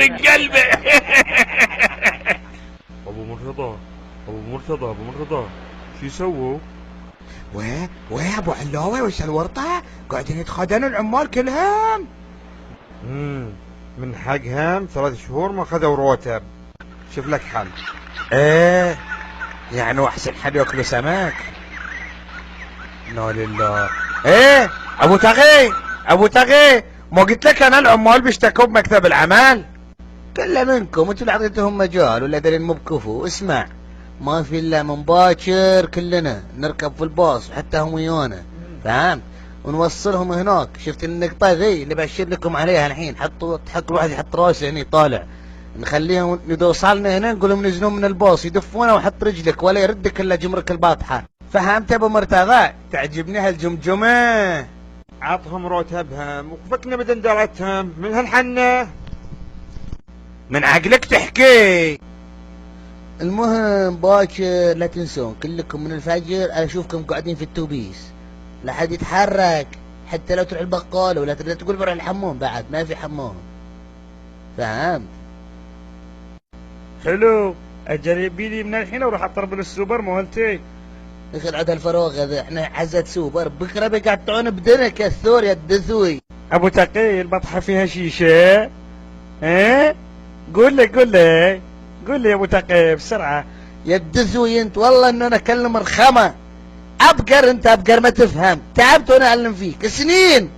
قلبي. ابو مرتضى ابو مرتضى شو يسووا؟ ويه ابو علاوي وش الورطة؟ قاعدين يتخادنوا العمال كلهم. من حقهم 3 شهور ما خذوا رواتب. شوف لك حل. ايه يعني واحسن حد ياكلوا سمك. لا لله. ايه ابو تغي ما قلت لك انا العمال بيشتكوا بمكتب العمل؟ كل منكم انتوا اللي اعطيتهم مجال ولا دارين مو بكفو. اسمع، ما في الا من باكر كلنا نركب في الباص وحتى هم ويانا، فهمت؟ ونوصلهم هناك. شفت النقطة ذي اللي بشير لكم عليها الحين؟ حطوا تحط الواحد يحط راسه هني طالع، نخليهم اذا وصلنا هنا نقول لهم نزلون من الباص يدفونه وحط رجلك ولا يردك الا جمرك الباطحة. فهمت يا ابو مرتضى؟ تعجبني هالجمجمة. عطهم رواتبهم وفكنا بدندرتهم من هالحنة. من عقلك تحكي. المهم باكر لا تنسون كلكم من الفجر اشوفكم قاعدين في التوبيس، لا حد يتحرك حتى لو تروح البقالة ولا تقدر تقول بروح الحمام، بعد ما في حمام، فهمت؟ حلو، اجل يبيلي من الحين واروح اطرب السوبر مالتي. اخي عاد الفراغ هذا، احنا عزت سوبر بكره بيقطعون بدنك يا الثور يا الدثوي. ابو تقي البطحة فيها شيشة؟ ها؟ قول لي يا ابو تقي بسرعة. يا الدثوي انت، والله انه انا اكلم رخمة. ابقر انت ابقر ما تفهم، تعبت وانا اعلم فيك سنين.